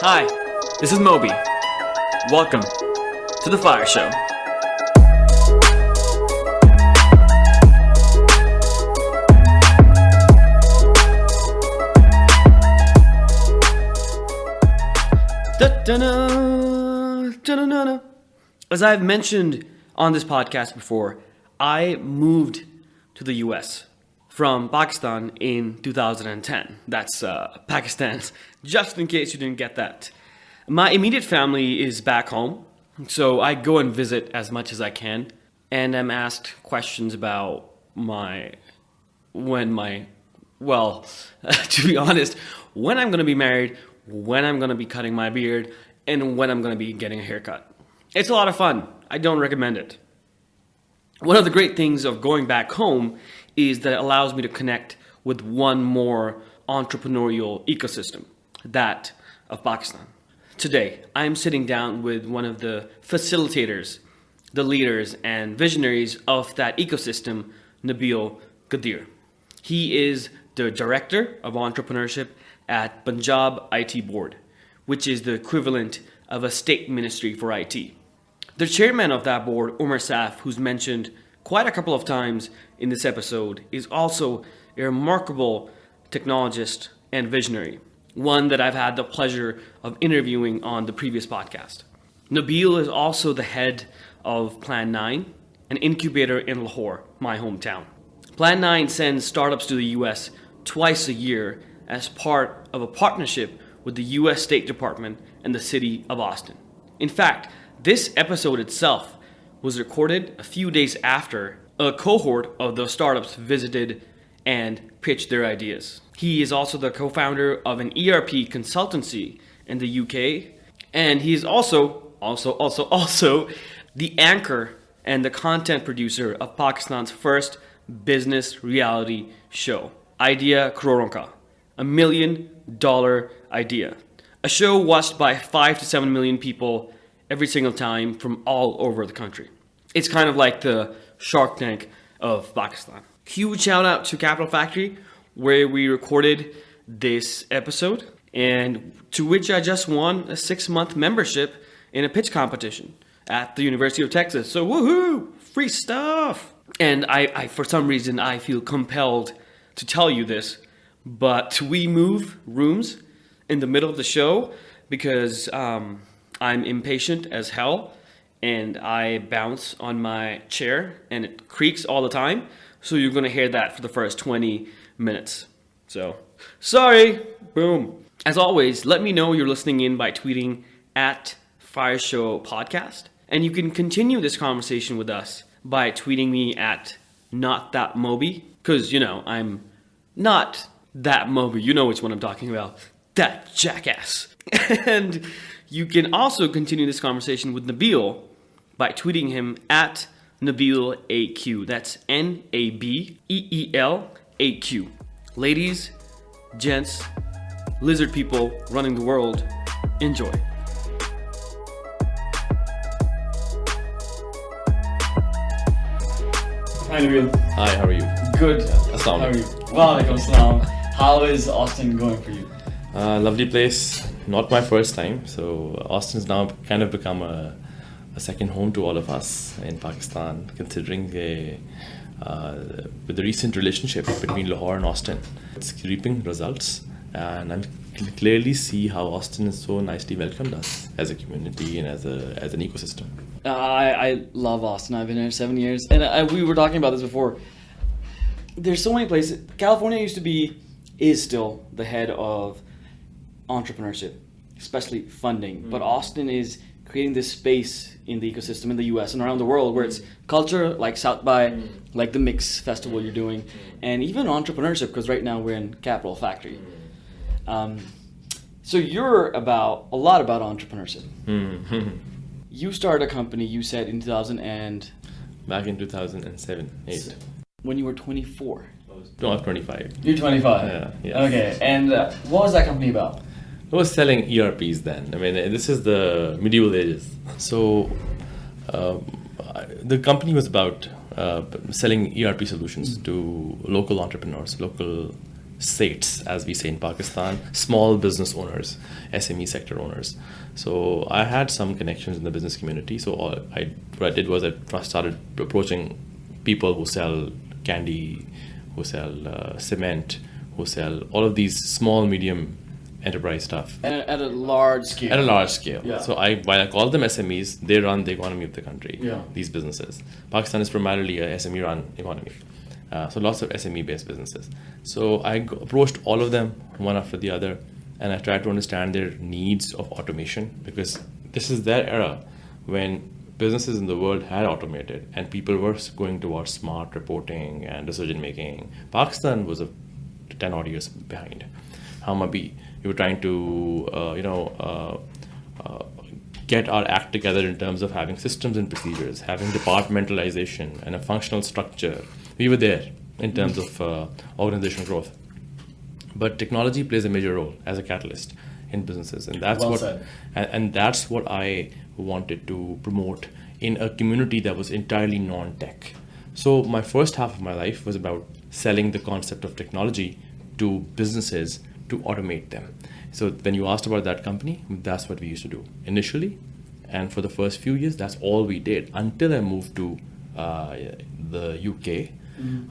Hi, this is Moby. Welcome to the Fire Show. As I've mentioned on this podcast before, I moved to the US from Pakistan in 2010. That's Pakistan, just in case you didn't get that. My immediate family is back home, so I go and visit as much as I can, and I'm asked questions about to be honest, when I'm going to be married, when I'm going to be cutting my beard, and when I'm going to be getting a haircut. It's a lot of fun. I don't recommend it. One of the great things of going back home is that it allows me to connect with one more entrepreneurial ecosystem, that of Pakistan. Today, I'm sitting down with one of the facilitators, the leaders and visionaries of that ecosystem, Nabeel Qadeer. He is the director of entrepreneurship at Punjab IT Board, which is the equivalent of a state ministry for IT. The chairman of that board, Umar Saif, who's mentioned quite a couple of times in this episode, is also a remarkable technologist and visionary, one that I've had the pleasure of interviewing on the previous podcast. Nabeel is also the head of Plan 9, an incubator in Lahore, my hometown. Plan 9 sends startups to the US twice a year as part of a partnership with the US State Department and the city of Austin. In fact, this episode itself was recorded a few days after a cohort of the startups visited and pitched their ideas. He is also the co-founder of an ERP consultancy in the UK, and he is also the anchor and the content producer of Pakistan's first business reality show, Idea Croron, $1 million idea. A show watched by 5 to 7 million people every single time from all over the country. It's kind of like the SHARKTANK of Pakistan. Huge shout out to Capital Factory, where we recorded this episode, and to which I just won a 6-month membership in a pitch competition at the University of Texas. So woohoo, free stuff. And I for some reason, I feel compelled to tell you this, but we move rooms in the middle of the show because I'm impatient as hell and I bounce on my chair and it creaks all the time. So you're going to hear that for the first 20 minutes. So, sorry. Boom. As always, let me know you're listening in by tweeting at Fire Show Podcast. And you can continue this conversation with us by tweeting me at not that Moby. Because, I'm not that Moby. You know which one I'm talking about. That jackass. And you can also continue this conversation with Nabeel by tweeting him at Nabeel AQ. That's NABEELAQ. Ladies, gents, lizard people running the world, enjoy. Hi Nabeel. Hi, how are you? Good. Assalamu How are you? Walaikum salam. How is Austin going for you? Lovely place. Not my first time. So Austin's now kind of become a second home to all of us in Pakistan, considering with the recent relationship between Lahore and Austin. It's reaping results, and I clearly see how Austin has so nicely welcomed us as a community and as an ecosystem. I love Austin. I've been here 7 years, and we were talking about this before. There's so many places. California is still the head of entrepreneurship, especially funding. But Austin is creating this space in the ecosystem in the US and around the world where it's culture, like South by, like the Mix Festival you're doing, and even entrepreneurship, because right now we're in Capital Factory. So you're a lot about entrepreneurship. You started a company, you said, in 2000 and... Back in 2007, 8. When you were 24. No, I was 25. You're 25? Yeah. Okay, and what was that company about? I was selling ERPs then. I mean, this is the medieval ages. So the company was about selling ERP solutions to local entrepreneurs, local SATs, as we say in Pakistan, small business owners, SME sector owners. So I had some connections in the business community. So what I did was I started approaching people who sell candy, who sell cement, who sell all of these small, medium enterprise stuff. At a large scale. At a large scale. Yeah. So while I call them SMEs, they run the economy of the country, Yeah. these businesses. Pakistan is primarily a SME-run economy. So lots of SME-based businesses. So I approached all of them, one after the other, and I tried to understand their needs of automation, because this is their era when businesses in the world had automated and people were going towards smart reporting and decision making. Pakistan was 10 odd years behind. Moby, we were trying to get our act together in terms of having systems and procedures, having departmentalization and a functional structure. We were there in terms of organizational growth. But technology plays a major role as a catalyst in businesses, and that's and that's what I wanted to promote in a community that was entirely non-tech. So my first half of my life was about selling the concept of technology to businesses to automate them. So when you asked about that company, that's what we used to do initially. And for the first few years, that's all we did until I moved to the UK.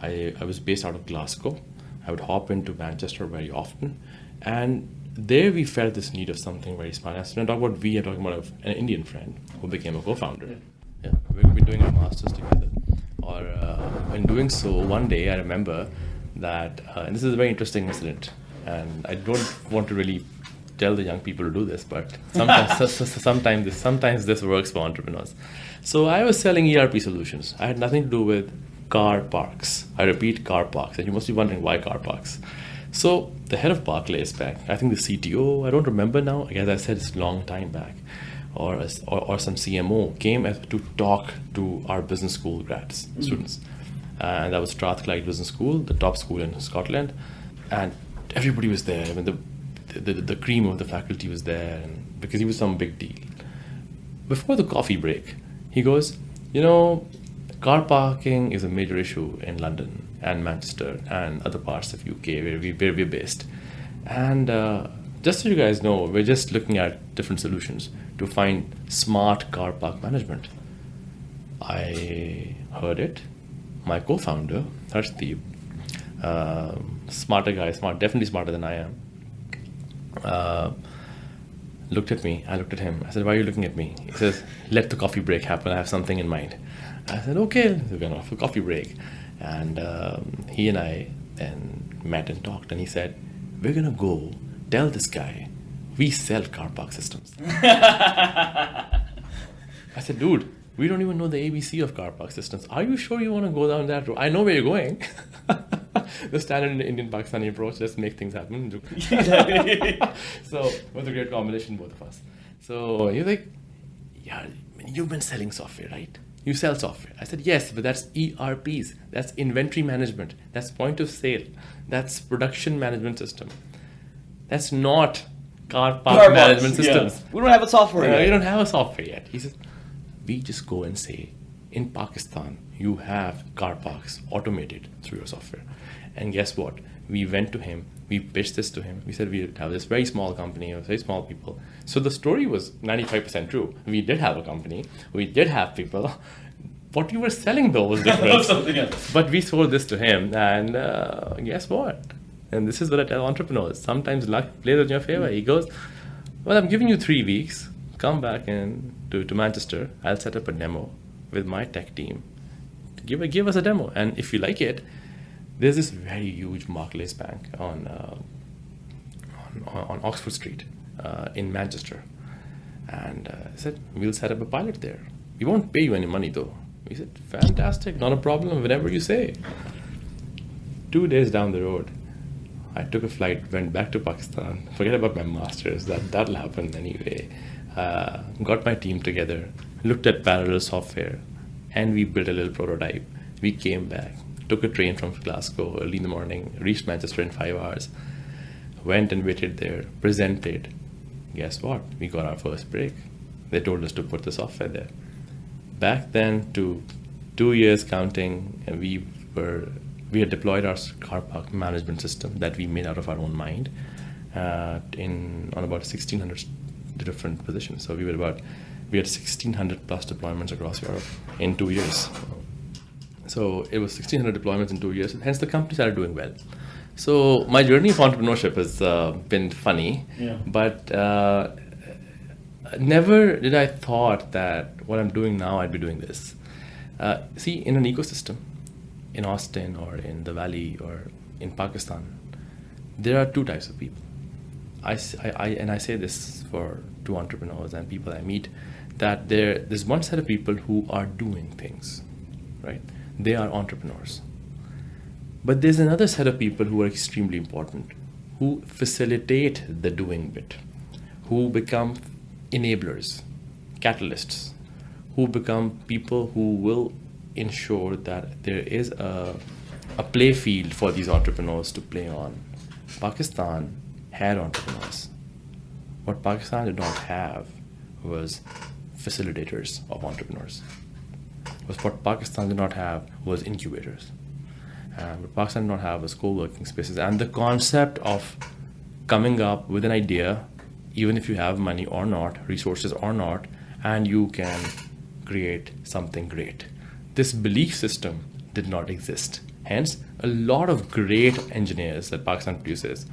I was based out of Glasgow. I would hop into Manchester very often. And there we felt this need of something very smart. As when I talk about we, I'm talking about an Indian friend who became a co-founder. Yeah, we've been doing our masters together. In doing so, one day I remember that, and this is a very interesting incident, and I don't want to really tell the young people to do this, but sometimes this works for entrepreneurs. So I was selling ERP solutions. I had nothing to do with car parks. I repeat, car parks. And you must be wondering why car parks. So the head of Barclays Bank, I think the CTO, I don't remember now, as I said, it's a long time back, or some CMO came to talk to our business school grads, students. And that was Strathclyde Business School, the top school in Scotland. And everybody was there. I mean, the cream of the faculty was there, and because he was some big deal. Before the coffee break, he goes, car parking is a major issue in London and Manchester and other parts of UK where we're based. And just so you guys know, we're just looking at different solutions to find smart car park management. I heard it. My co-founder, Harshdeep, smarter guy, definitely smarter than I am, looked at me. I looked at him. I said, "Why are you looking at me?" He says, "Let the coffee break happen. I have something in mind." I said, "Okay, we're going to have a coffee break." And he and I then met and talked. And he said, "We're going to go tell this guy we sell car park systems." I said, "Dude, we don't even know the ABC of car park systems. Are you sure you want to go down that road? I know where you're going." The standard Indian Pakistani approach, just make things happen. So it was a great combination, both of us. So he's like, "Yeah, you've been selling software, right? You sell software." I said, "Yes, but that's ERPs. That's inventory management. That's point of sale. That's production management system. That's not car park management systems. Yeah. We don't have a software yet. We don't have a software yet." He says, "We just go and say, in Pakistan, you have car parks automated through your software." And guess what? We went to him. We pitched this to him. We said we have this very small company, very small people. So the story was 95% true. We did have a company. We did have people. What we were selling, though, was different. Something else. But we sold this to him. And guess what? And this is what I tell entrepreneurs. Sometimes luck plays in your favor. He goes, "Well, I'm giving you 3 weeks. Come back to Manchester. I'll set up a demo with my tech team. Give us a demo. And if you like it, there's this very huge Barclays Bank on Oxford Street in Manchester." And I said, "We'll set up a pilot there. We won't pay you any money, though." We said, "Fantastic, not a problem, whenever you say." 2 days down the road, I took a flight, went back to Pakistan. Forget about my masters. That'll happen anyway. Got my team together, looked at parallel software, and we built a little prototype. We came back, took a train from Glasgow early in the morning, reached Manchester in 5 hours, went and waited there, presented. Guess what? We got our first break. They told us to put the software there. Back then, to 2 years counting, and we We had deployed our car park management system that we made out of our own mind on about 1,600 different positions. So we had 1,600 plus deployments across Europe in 2 years. So it was 1,600 deployments in 2 years. Hence, the company started doing well. So my journey of entrepreneurship has been funny, but never did I thought that what I'm doing now, I'd be doing this. See, in an ecosystem, in Austin or in the Valley or in Pakistan, there are two types of people. I say this to entrepreneurs and people I meet, that there's one set of people who are doing things, right? They are entrepreneurs. But there's another set of people who are extremely important, who facilitate the doing bit, who become enablers, catalysts, who become people who will ensure that there is a play field for these entrepreneurs to play on. Pakistan had entrepreneurs. What Pakistan did not have was facilitators of entrepreneurs. What Pakistan did not have was incubators. What Pakistan did not have was co-working spaces. And the concept of coming up with an idea, even if you have money or not, resources or not, and you can create something great. This belief system did not exist. Hence, a lot of great engineers that Pakistan produces,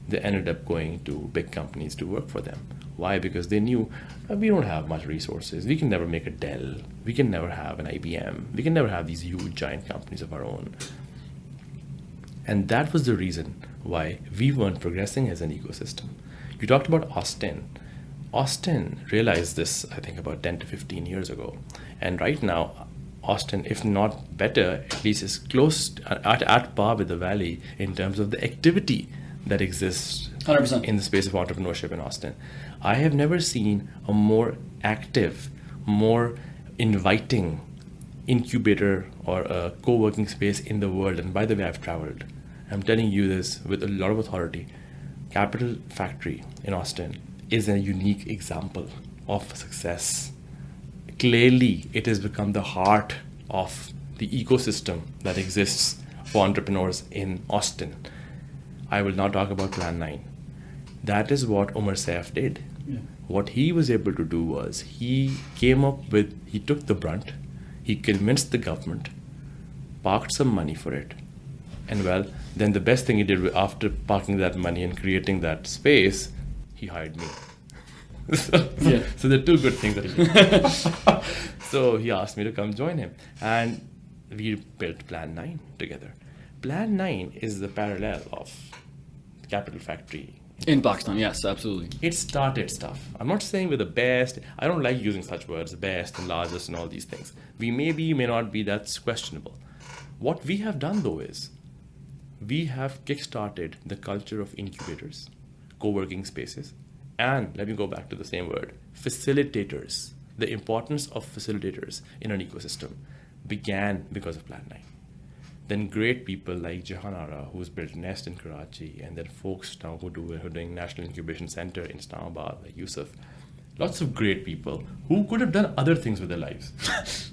they ended up going to big companies to work for them. Why? Because they knew we don't have much resources. We can never make a Dell. We can never have an IBM. We can never have these huge giant companies of our own. And that was the reason why we weren't progressing as an ecosystem. You talked about Austin. Austin realized this, I think, about 10 to 15 years ago. And right now, Austin, if not better, at least is close at par with the Valley in terms of the activity that exists 100%. in the space of entrepreneurship in Austin. I have never seen a more active, more inviting incubator or a co-working space in the world. And by the way, I've traveled. I'm telling you this with a lot of authority. Capital Factory in Austin is a unique example of success. Clearly, it has become the heart of the ecosystem that exists for entrepreneurs in Austin. I will not talk about Plan 9. That is what Umar Saif did. Yeah. What he was able to do was he took the brunt, he convinced the government, parked some money for it, and well, then the best thing he did after parking that money and creating that space, he hired me. So there are two good things that he did. So he asked me to come join him, and we built Plan 9 together. Plan 9 is the parallel of Capital Factory. In Pakistan, yes, absolutely. It started stuff. I'm not saying we're the best. I don't like using such words, best and largest and all these things. We may not be, that's questionable. What we have done though is, we have kickstarted the culture of incubators, co-working spaces, and let me go back to the same word, facilitators. The importance of facilitators in an ecosystem began because of Plan 9. Then great people like Jahan Ara, who's built Nest in Karachi, and then folks now who are doing National Incubation Center in Islamabad, like Yusuf. Lots of great people who could have done other things with their lives.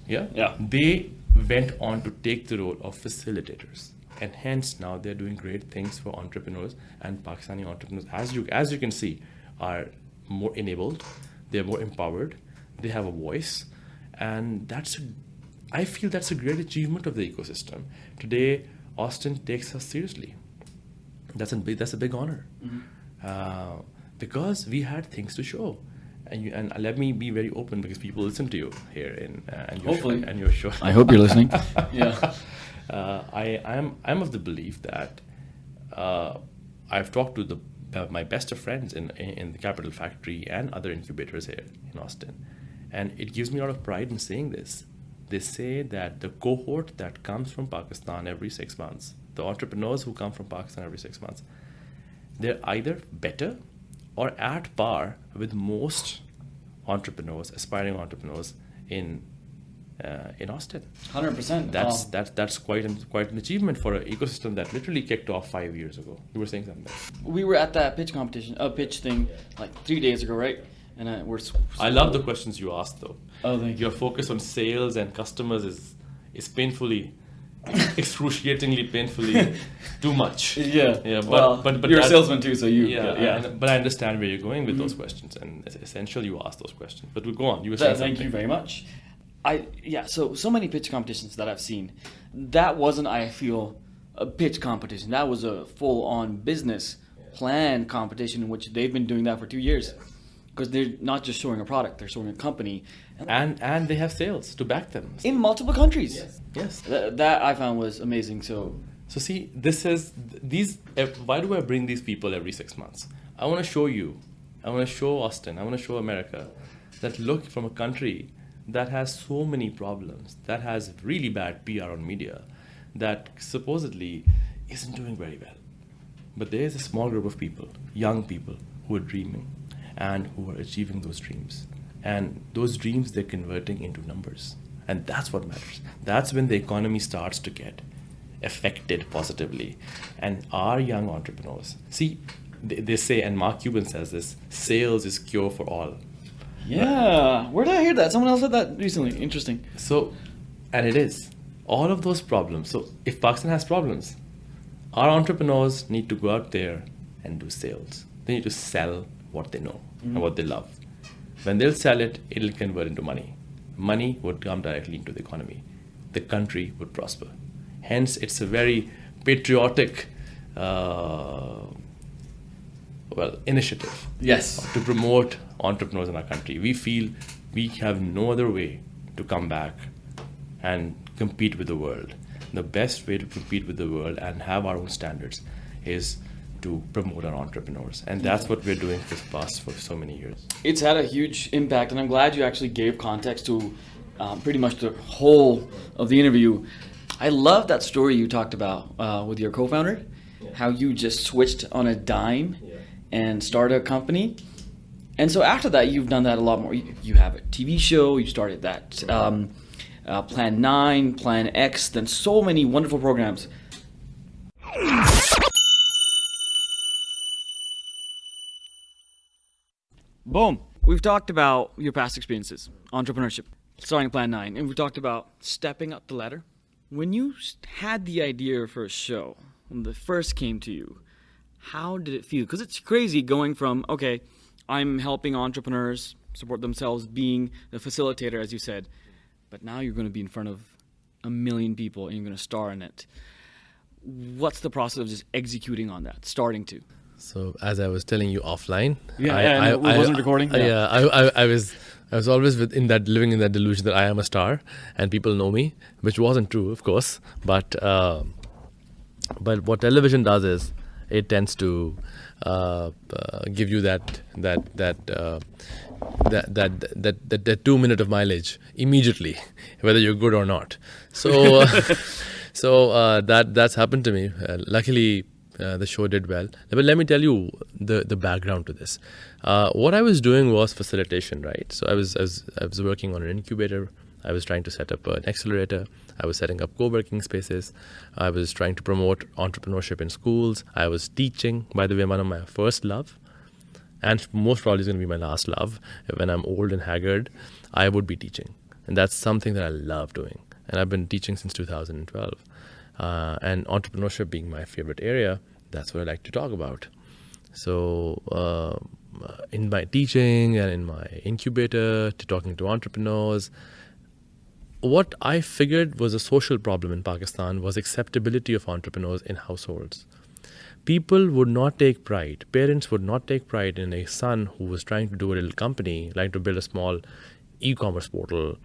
Yeah. They went on to take the role of facilitators. And hence now they're doing great things for entrepreneurs, and Pakistani entrepreneurs, as you can see, are more enabled, they're more empowered, they have a voice, and I feel that's a great achievement of the ecosystem. Today, Austin takes us seriously. That's a big honor, because we had things to show. And let me be very open, because people listen to you here and hopefully your show. I hope you're listening. Yeah. I'm of the belief that I've talked to my best of friends in the Capital Factory and other incubators here in Austin, and it gives me a lot of pride in saying this. They say that the cohort that comes from Pakistan every 6 months, the entrepreneurs who come from Pakistan every 6 months, they're either better or at par with most aspiring entrepreneurs in Austin. 100%. That's quite an achievement for an ecosystem that literally kicked off 5 years ago. You were saying something. We were at that pitch thing like 3 days ago, right? And I love the questions you asked, though. Oh, thank you. Your focus on sales and customers is painfully excruciatingly, painfully too much. Yeah. But you're a that- salesman too, so you. But I understand where you're going with those questions, and it's essential you ask those questions. But we'll go on. You were saying Thank something. you very much. So many pitch competitions that I've seen, that wasn't, I feel, a pitch competition. That was a full-on business plan competition in which they've been doing that for 2 years. Because they're not just showing a product, they're showing a company. And they have sales to back them. In multiple countries. Yes. That I found was amazing. So See, why do I bring these people every 6 months? I want to show you, I want to show Austin, I want to show America that look, from a country that has so many problems, that has really bad PR on media, that supposedly isn't doing very well. But there is a small group of people, young people, who are dreaming and who are achieving those dreams. And those dreams they're converting into numbers. And that's what matters. That's when the economy starts to get affected positively. And our young entrepreneurs, see, they say, and Mark Cuban says this, sales is cure for all. yeah, where did I hear that? Someone else said that recently. Interesting. So, and it is. All of those problems. So if Pakistan has problems, our entrepreneurs need to go out there and do sales. They need to sell what they know and what they love. When they'll sell it, it'll convert into money. Money would come directly into the economy. The country would prosper. Hence, it's a very patriotic initiative. Yes. To promote entrepreneurs in our country. We feel we have no other way to come back and compete with the world. The best way to compete with the world and have our own standards is to promote our entrepreneurs. And that's what we're doing for so many years. It's had a huge impact, and I'm glad you actually gave context to pretty much the whole of the interview. I love that story you talked about with your co-founder, how you just switched on a dime and started a company. And so after that, you've done that a lot more. You have a TV show, you started that Plan 9, Plan X, then so many wonderful programs. Boom. We've talked about your past experiences, entrepreneurship, starting Plan 9, and we talked about stepping up the ladder. When you had the idea for a show, when it first came to you, how did it feel? Because it's crazy going from, okay, I'm helping entrepreneurs support themselves, being the facilitator, as you said, but now you're going to be in front of 1 million people and you're going to star in it. What's the process of just executing on that, starting to? So as I was telling you offline, I wasn't recording. I was always living in that delusion that I am a star and people know me, which wasn't true, of course. But what television does is it tends to give you that 2 minutes of mileage immediately, whether you're good or not. So that's happened to me. Luckily, the show did well. But let me tell you the background to this. What I was doing was facilitation, right? So I was working on an incubator. I was trying to set up an accelerator. I was setting up co-working spaces. I was trying to promote entrepreneurship in schools. I was teaching, by the way, one of my first love, and most probably is going to be my last love. When I'm old and haggard, I would be teaching. And that's something that I love doing. And I've been teaching since 2012. And entrepreneurship being my favorite area, that's what I like to talk about. So in my teaching and in my incubator, to talking to entrepreneurs, what I figured was a social problem in Pakistan was acceptability of entrepreneurs in households. People would not take pride, parents would not take pride in a son who was trying to do a little company, like to build a small e-commerce portal,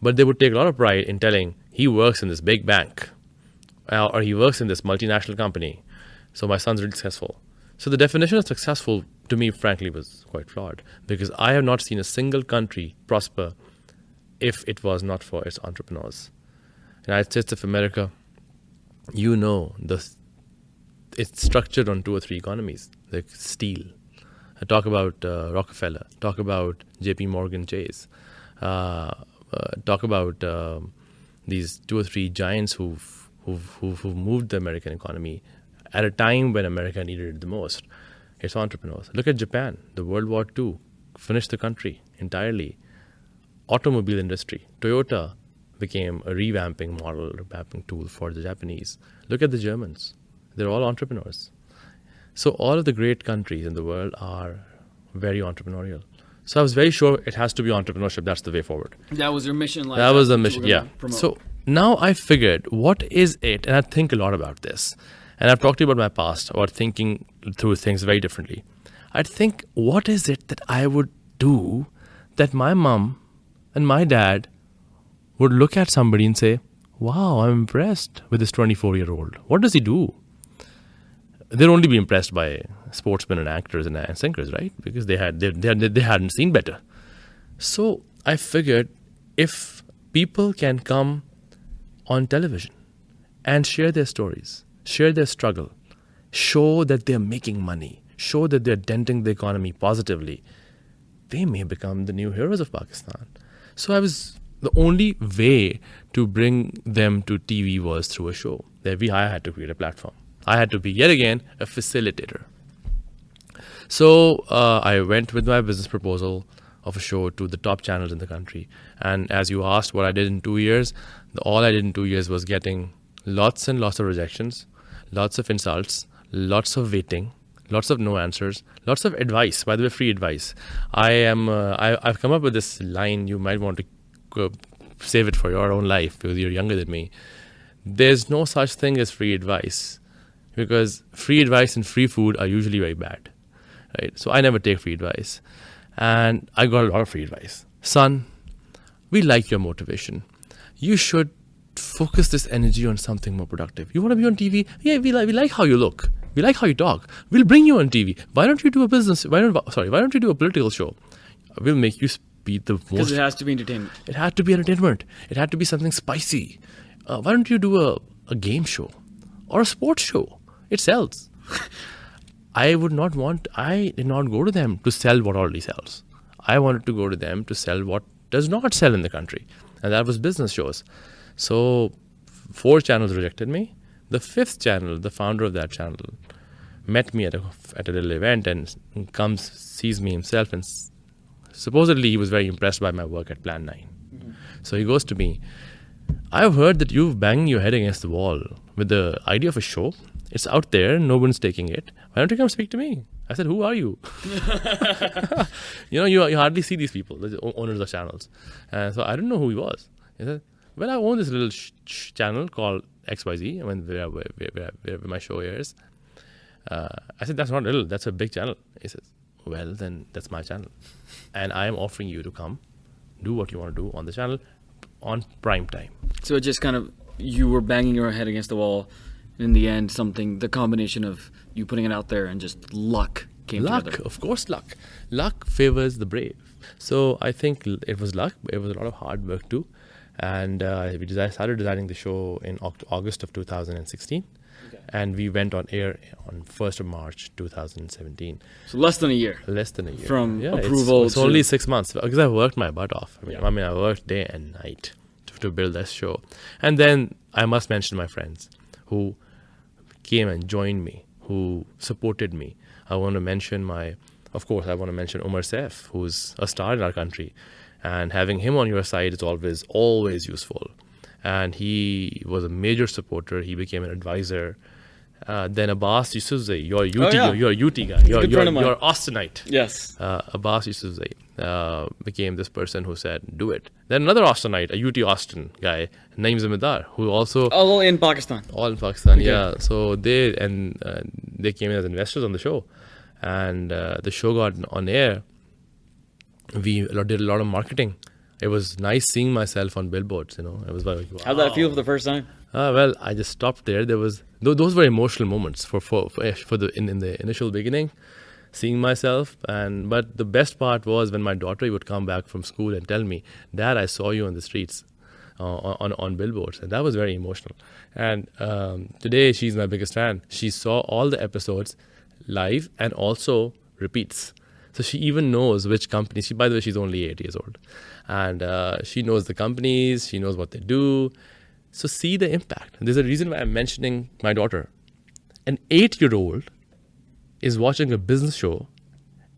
but they would take a lot of pride in telling he works in this big bank or he works in this multinational company, so my son's really successful. So the definition of successful to me, frankly, was quite flawed, because I have not seen a single country prosper if it was not for its entrepreneurs. United States of America, it's structured on 2 or 3 economies, like steel. I talk about Rockefeller, talk about JP Morgan Chase, talk about these 2 or 3 giants who've moved the American economy at a time when America needed it the most. It's entrepreneurs. Look at Japan. The World War II finished the country entirely. Automobile industry. Toyota, became a revamping model, a revamping tool for the Japanese. Look at the Germans. They're all entrepreneurs. So all of the great countries in the world are very entrepreneurial. So I was very sure it has to be entrepreneurship. That's the way forward. That was your mission. Like That was the that's what mission, you were yeah. gonna promote. So now I figured, what is it? And I think a lot about this. And I've talked to you about my past, about thinking through things very differently. I'd think, what is it that I would do that my mom and my dad would look at somebody and say, wow, I'm impressed with this 24-year-old. What does he do? They'd only be impressed by sportsmen and actors and singers, right? Because they hadn't seen better. So I figured, if people can come on television and share their stories, share their struggle, show that they're making money, show that they're denting the economy positively, they may become the new heroes of Pakistan. So the only way to bring them to TV was through a show. I had to create a platform. I had to be, yet again, a facilitator. So I went with my business proposal of a show to the top channels in the country. And as you asked what I did in 2 years, all I did in 2 years was getting lots and lots of rejections, lots of insults, lots of waiting, lots of no answers, lots of advice, by the way, free advice. I've come up with this line, you might want to save it for your own life because you're younger than me. There's no such thing as free advice, because free advice and free food are usually very bad, right? So I never take free advice. And I got a lot of free advice. Son, we like your motivation. You should focus this energy on something more productive. You want to be on TV? Yeah, we like how you look. We like how you talk. We'll bring you on TV. Why don't you do a why don't you do a political show? We'll make you be the most. Because it has to be entertainment. It had to be entertainment. It had to be something spicy. Why don't you do a game show or a sports show? It sells. I did not go to them to sell what already sells. I wanted to go to them to sell what does not sell in the country. And that was business shows. So 4 channels rejected me. The 5th channel, the founder of that channel, met me at a little event and sees me himself, and supposedly he was very impressed by my work at Plan 9. Mm-hmm. So he goes to me, I've heard that you've banged your head against the wall with the idea of a show. It's out there, no one's taking it. Why don't you come speak to me? I said, who are you? You hardly see these people, the owners of channels. So I didn't know who he was. He said, well, I own this little channel called XYZ, where my show airs. I said, that's not little, that's a big channel. He says, well, then that's my channel. And I am offering you to come, do what you want to do on the channel on prime time. So it just kind of, you were banging your head against the wall. In the end, the combination of you putting it out there and just luck came together. Of course, luck. Luck favors the brave. So I think it was luck, but it was a lot of hard work too. And I started designing the show in August of 2016. Okay. And we went on air on 1st of March 2017. So less than a year. From approval it's only 6 months, because I worked my butt off. I worked day and night to build this show. And then I must mention my friends who came and joined me, who supported me. I want to mention Umar Saif, who's a star in our country. And having him on your side is always useful. And he was a major supporter. He became an advisor. Then Abbas Yusufzai, you're a UT guy. You're Austinite. Yes. Abbas Yusufzai became this person who said, do it. Then another Austinite, a UT Austin guy, Naeem Zamindar, who also... All in Pakistan. All in Pakistan, okay. Yeah. So they came in as investors on the show. And the show got on air. We did a lot of marketing. It was nice seeing myself on billboards, It was like, wow. How'd that feel for the first time? Well, I just stopped there. There was those were emotional moments for in the initial beginning, seeing myself. But the best part was when my daughter would come back from school and tell me, "Dad, I saw you on the streets, on billboards," and that was very emotional. And today she's my biggest fan. She saw all the episodes live and also repeats. So she even knows which companies. By the way, she's only 8 years old, and she knows the companies. She knows what they do. So see the impact. There's a reason why I'm mentioning my daughter. An 8-year-old is watching a business show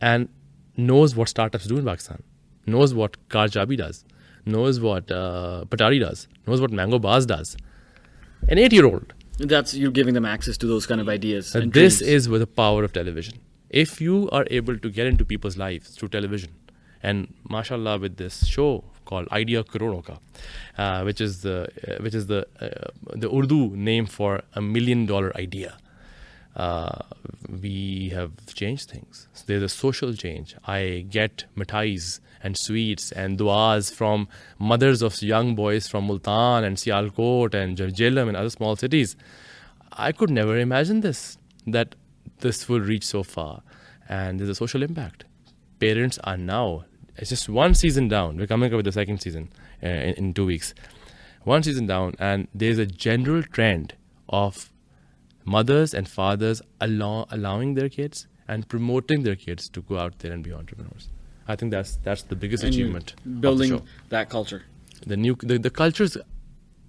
and knows what startups do in Pakistan, knows what Karjabi does, knows what Patari does, knows what Mango Bars does. An 8-year-old. That's you're giving them access to those kind of ideas. And And this dreams. is with the power of television. If you are able to get into people's lives through television, and mashallah with this show called Idea Croron Ka, which is the Urdu name for $1 million idea. We have changed things. So there's a social change. I get mithais and sweets and duas from mothers of young boys from Multan and Sialkot and Jhelum and other small cities. I could never imagine that this will reach so far. And there's a social impact. Parents are now, it's just one season down. We're coming up with the second season in 2 weeks. One season down, and there's a general trend of mothers and fathers allowing their kids and promoting their kids to go out there and be entrepreneurs. I think that's the biggest And you're achievement building of the show. that culture. The cultures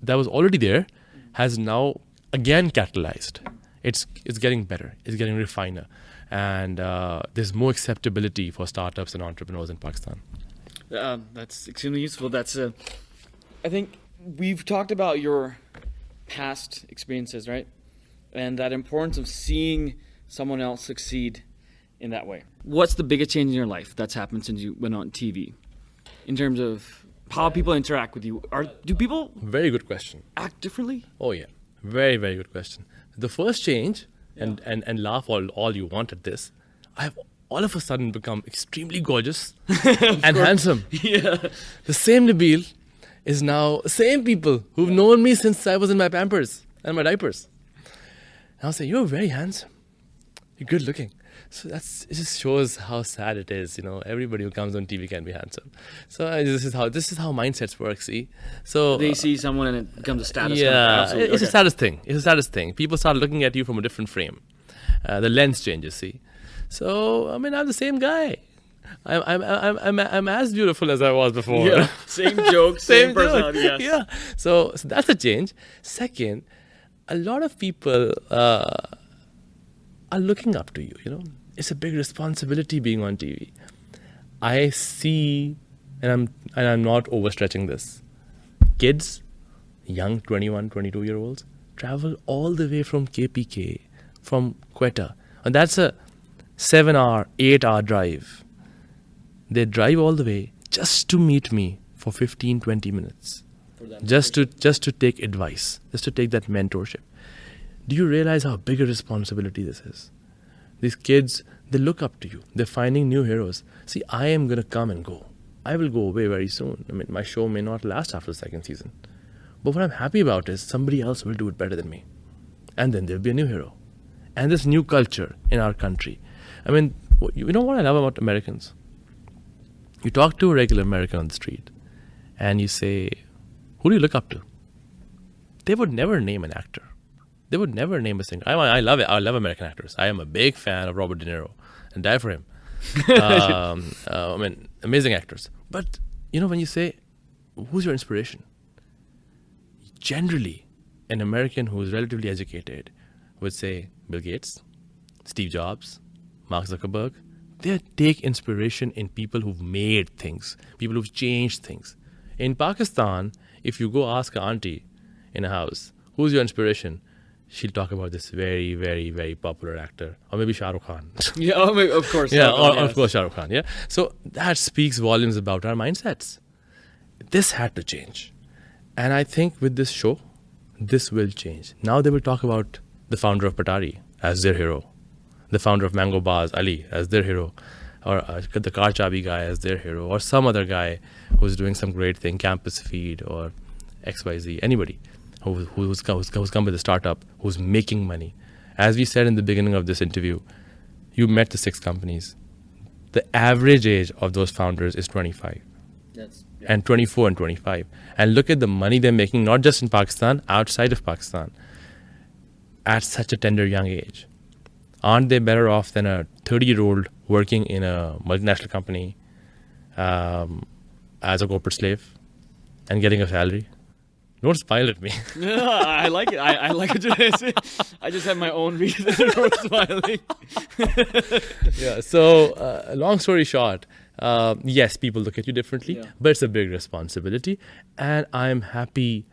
that was already there has now again catalyzed. It's getting better. It's getting refiner, and there's more acceptability for startups and entrepreneurs in Pakistan. That's extremely useful. I think we've talked about your past experiences, right? And that importance of seeing someone else succeed in that way. What's the biggest change in your life that's happened since you went on TV? In terms of how people interact with you. Do people Very good question. act differently? Oh yeah, very very good question. The first change, and laugh all you want at this, I have all of a sudden become extremely gorgeous and handsome. Yeah. The same Nabeel is now the same people who've known me since I was in my Pampers and my diapers. And I'll say, you're very handsome. You're good looking. So it just shows how sad it is. Everybody who comes on TV can be handsome. So this is how mindsets work. See, so They see someone and it becomes a status. yeah, Absolutely. it's a Okay. status thing. It's a status thing. People start looking at you from a different frame. The lens changes. See, so I'm the same guy. I'm as beautiful as I was before. Yeah. Same joke, same joke. personality. Yes. Yeah. So that's a change. Second, a lot of people are looking up to you. It's a big responsibility being on TV. I see, and I'm not overstretching this. Kids, young 21, 22-year-olds, travel all the way from KPK, from Quetta, and that's a 7-hour, 8-hour drive. They drive all the way just to meet me for 15, 20 minutes, just to take advice, just to take that mentorship. Do you realize how big a responsibility this is? These kids, they look up to you. They're finding new heroes. See, I am going to come and go. I will go away very soon. My show may not last after the second season. But what I'm happy about is somebody else will do it better than me. And then there'll be a new hero. And this new culture in our country. You know what I love about Americans? You talk to a regular American on the street and you say, who do you look up to? They would never name an actor. They would never name a singer. I love it. I love American actors. I am a big fan of Robert De Niro and die for him. Amazing actors. But, when you say, who's your inspiration? Generally, an American who is relatively educated would say Bill Gates, Steve Jobs, Mark Zuckerberg. They take inspiration in people who've made things, people who've changed things. In Pakistan, if you go ask an auntie in a house, who's your inspiration? She'll talk about this very, very, very popular actor, or maybe Shah Rukh Khan. Yeah, of course. Yeah, yes. of course, Shah Rukh Khan. Yeah, so that speaks volumes about our mindsets. This had to change, and I think with this show, this will change. Now they will talk about the founder of Patari as their hero, the founder of Mango Bars, Ali, as their hero, or the car chabi guy as their hero, or some other guy who's doing some great thing, Campus Feed or XYZ, anybody who's come with a startup, who's making money. As we said in the beginning of this interview, you met the 6 companies. The average age of those founders is 25. And 24 and 25. And look at the money they're making, not just in Pakistan, outside of Pakistan, at such a tender young age. Aren't they better off than a 30-year-old working in a multinational company as a corporate slave and getting a salary? Don't smile at me. Yeah, I like it. I like it. I just have my own reason for smiling. Yeah. So, long story short, Yes, people look at you differently, Yeah. but it's a big responsibility. And I'm happy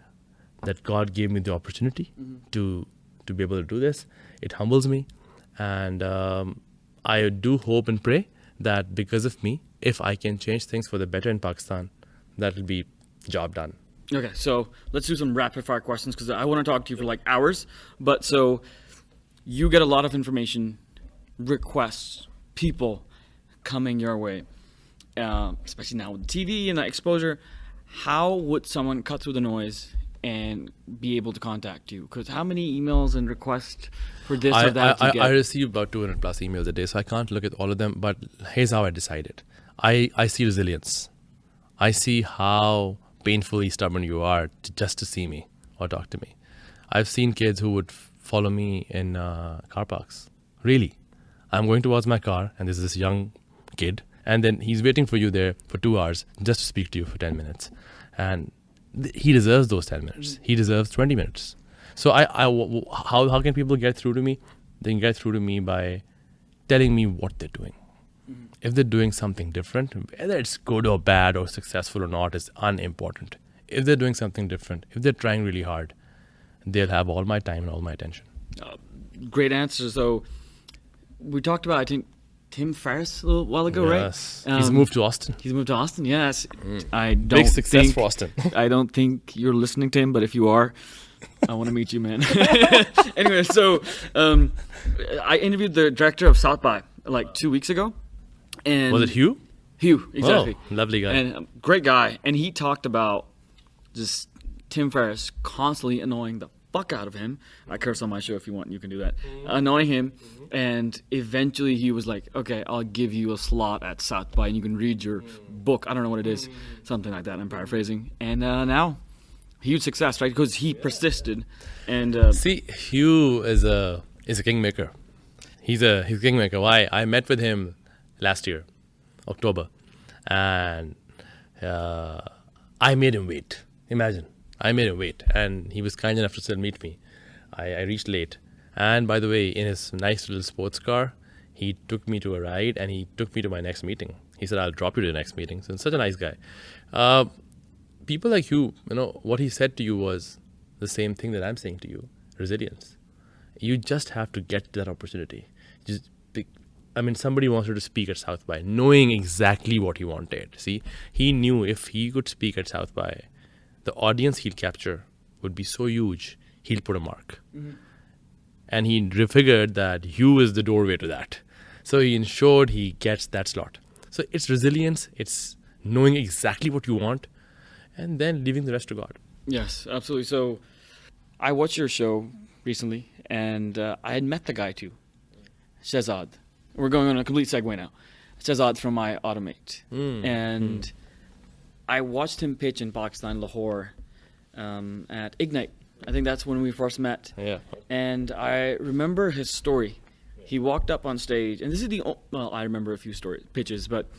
that God gave me the opportunity to be able to do this. It humbles me. And I do hope and pray that because of me, if I can change things for the better in Pakistan, that will be job done. Okay, so let's do some rapid fire questions because I want to talk to you for like hours. But so you get a lot of information, requests, people coming your way, especially now with TV and the exposure. How would someone cut through the noise and be able to contact you? Because how many emails and requests for this or that do you get? I receive about 200 plus emails a day, so I can't look at all of them. But here's how I decided. I see resilience. I see how painfully stubborn you are just to see me or talk to me. I've seen kids who would follow me in car parks. Really. I'm going towards my car and there's this young kid and then he's waiting for you there for 2 hours just to speak to you for 10 minutes. And he deserves those 10 minutes. He deserves 20 minutes. So how can people get through to me? They can get through to me by telling me what they're doing. If they're doing something different, whether it's good or bad or successful or not is unimportant. If they're doing something different, if they're trying really hard, they'll have all my time and all my attention. Great answer. So we talked about, I think, Tim Ferriss a little while ago, Yes. right? He's moved to Austin. He's moved to Austin, yes. I don't Big success think, for Austin. I don't think you're listening to him, but if you are, I want to meet you, man. Anyway, so I interviewed the director of South by like 2 weeks ago. And Was it Hugh? Hugh, exactly. Oh, lovely guy. And great guy. And he talked about just Tim Ferriss constantly annoying the fuck out of him. I curse on my show if you want, you can do that. Annoying him. And eventually he was like, okay, I'll give you a slot at South by and you can read your book. I don't know what it is. Something like that. I'm paraphrasing. And now, huge success, right? Because he persisted. And See, Hugh is a kingmaker. He's a kingmaker. Why? I met with him last year, October, and I made him wait. Imagine, I made him wait, and he was kind enough to still meet me. I reached late, and by the way, in his nice little sports car, he took me to a ride, and he took me to my next meeting. He said, "I'll drop you to the next meeting." So, such a nice guy. People like you, what he said to you was the same thing that I'm saying to you: resilience. You just have to get that opportunity. Somebody wanted to speak at South by, knowing exactly what he wanted. See, he knew if he could speak at South by, the audience he'd capture would be so huge, he'll put a mark. And he figured that Hugh is the doorway to that. So he ensured he gets that slot. So it's resilience, it's knowing exactly what you want, and then leaving the rest to God. yes, absolutely. So I watched your show recently, and I had met the guy too, Shehzad. We're going on a complete segue now. Shehzad from my Automate. And I watched him pitch in Pakistan, Lahore, at Ignite. I think that's when we first met. Yeah. And I remember his story. He walked up on stage, and this is I remember a few pitches, but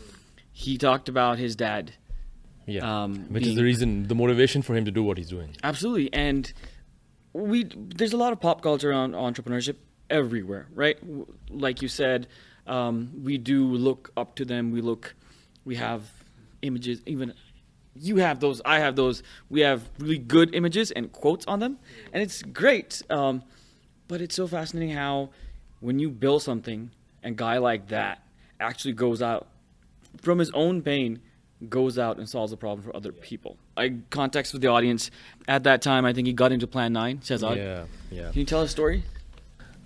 he talked about his dad. Yeah. Which is the reason, the motivation for him to do what he's doing. Absolutely. And there's a lot of pop culture on entrepreneurship everywhere, right? Like you said, we do look up to them. We have images, even you have those, I have those. We have really good images and quotes on them, and it's great. But it's so fascinating how when you build something, a guy like that actually goes out from his own pain, goes out and solves a problem for other people. Context with the audience. At that time, I think he got into Plan 9, Shehzad. Yeah. Can you tell a story?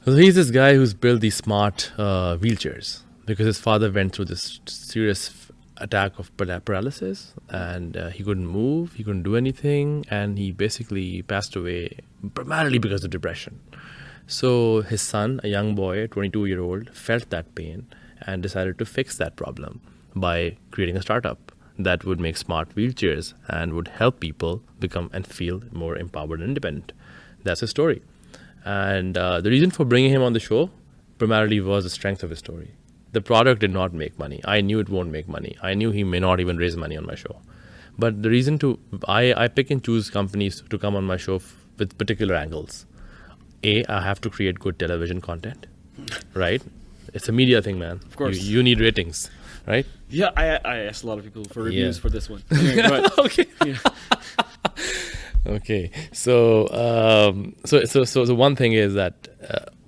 So he's this guy who's built these smart wheelchairs because his father went through this serious attack of paralysis and he couldn't move, he couldn't do anything, and he basically passed away primarily because of depression. So his son, a young boy, a 22-year-old, felt that pain and decided to fix that problem by creating a startup that would make smart wheelchairs and would help people become and feel more empowered and independent. That's his story. And the reason for bringing him on the show primarily was the strength of his story. The product did not make money. I knew it won't make money. I knew he may not even raise money on my show. But the reason I pick and choose companies to come on my show with particular angles. I have to create good television content, right? it's a media thing, man. Of course. You need ratings, right? Yeah, I asked a lot of people for reviews Yeah. for this one. Anyway, go ahead. Okay. Yeah. Okay. So the one thing is that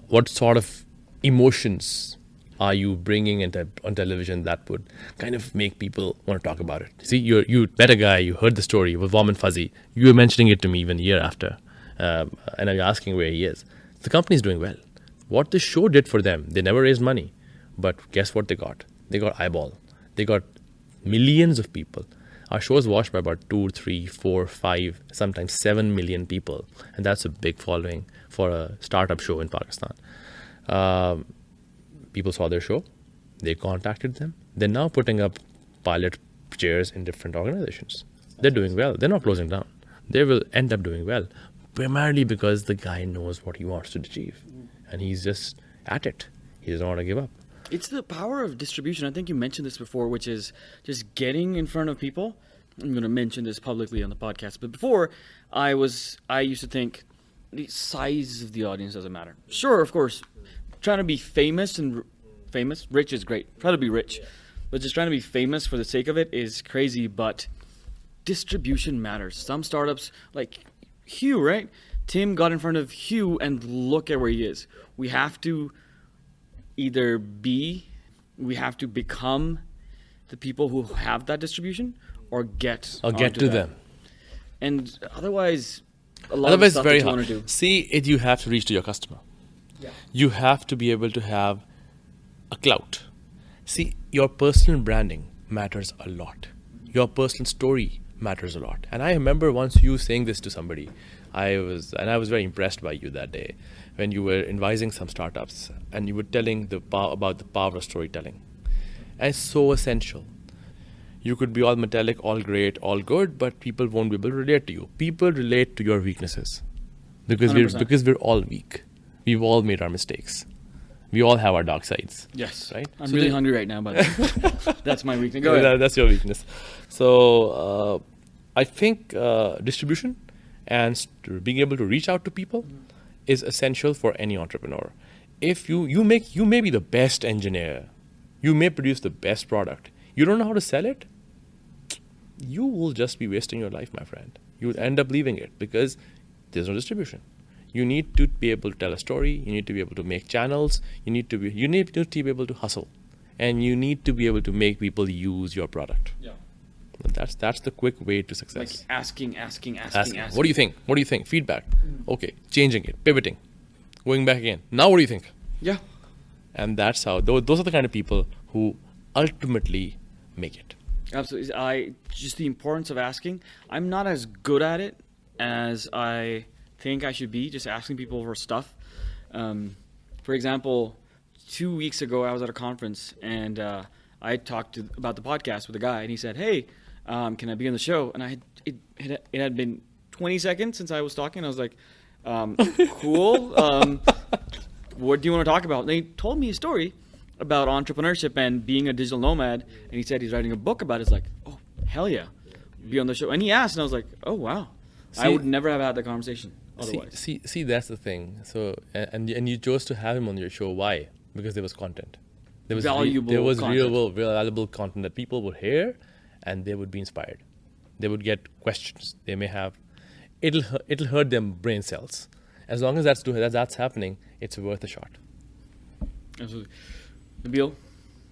what sort of emotions are you bringing on television that would kind of make people want to talk about it? See, you met a guy, you heard the story, it was warm and fuzzy. You were mentioning it to me even a year after, and I'm asking where he is. The company's doing well. What the show did for them, they never raised money, but guess what they got? They got eyeball. They got millions of people. Our show is watched by about 2, 3, 4, 5, sometimes 7 million people, and that's a big following for a startup show in Pakistan. People saw their show, they contacted them. They're now putting up pilot chairs in different organizations. They're doing well. They're not closing down. They will end up doing well, primarily because the guy knows what he wants to achieve, and he's just at it. He doesn't want to give up. It's the power of distribution. I think you mentioned this before, which is just getting in front of people. I'm going to mention this publicly on the podcast, but before I used to think the size of the audience doesn't matter. Sure, of course, trying to be rich is great. Try to be rich, but just trying to be famous for the sake of it is crazy. But distribution matters. Some startups, like Hugh, right? Tim got in front of Hugh, and look at where he is. We have to we have to become the people who have that distribution, or get to that. them. And otherwise, a lot of the Otherwise, it's stuff very that you want hard. to do. See, you have to reach to your customer. Yeah. You have to be able to have a clout. See, your personal branding matters a lot. Your personal story matters a lot. And I remember once you saying this to somebody, I was very impressed by you that day when you were advising some startups and you were telling about the power of storytelling. And it's so essential. You could be all metallic, all great, all good, but people won't be able to relate to you. People relate to your weaknesses because 100%. we're all weak. We've all made our mistakes. We all have our dark sides. Yes. Right? I'm So really they- hungry right now, but that's my weakness. Go ahead. That's your weakness. So I think distribution and being able to reach out to people is essential for any entrepreneur. If you may be the best engineer, you may produce the best product. You don't know how to sell it, you will just be wasting your life, my friend. You will end up leaving it because there's no distribution. You need to be able to tell a story. You need to be able to make channels. You need to be able to hustle, and you need to be able to make people use your product. Yeah. That's the quick way to Like success. asking. What do you think? What do you think? Feedback. Okay, changing it, pivoting, going back again. Now what do you think? Yeah. And that's how those are the kind of people who ultimately make it. Absolutely. Just the importance of asking. I'm not as good at it as I think I should be, just asking people for stuff. For example, 2 weeks ago, I was at a conference and I talked about the podcast with a guy, and he said, "Hey, can I be on the show?" And it had been 20 seconds since I was talking. I was like, "Cool. What do you want to talk about?" And he told me a story about entrepreneurship and being a digital nomad, and he said he's writing a book about it. It's like, oh, hell yeah, be on the show. And he asked, and I was like, oh, wow. I See- would never have had that conversation otherwise. See, that's the thing. So, and you chose to have him on your show. Why? Because there was content. There was Valuable there was content. real valuable content that people would hear, and they would be inspired. They would get questions. They may have. It'll hurt them brain cells. As long as that's happening, it's worth a shot. Absolutely. Nabeel,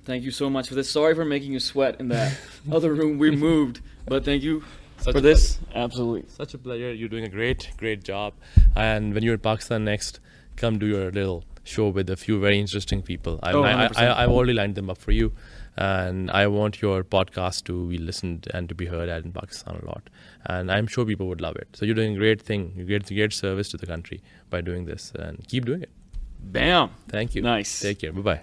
thank you so much for this. Sorry for making you sweat in that other room we moved, but thank you Such for a this. Absolutely. Such a pleasure. You're doing a great job. And when you're in Pakistan next, come do your little show with a few very interesting people. Oh, 100%. I've already lined them up for you. And I want your podcast to be listened and to be heard at in Pakistan a lot. And I'm sure people would love it. So you're doing a great thing. You get great service to the country by doing this. And keep doing it. Bam. Thank you. Nice. Take care. Bye-bye.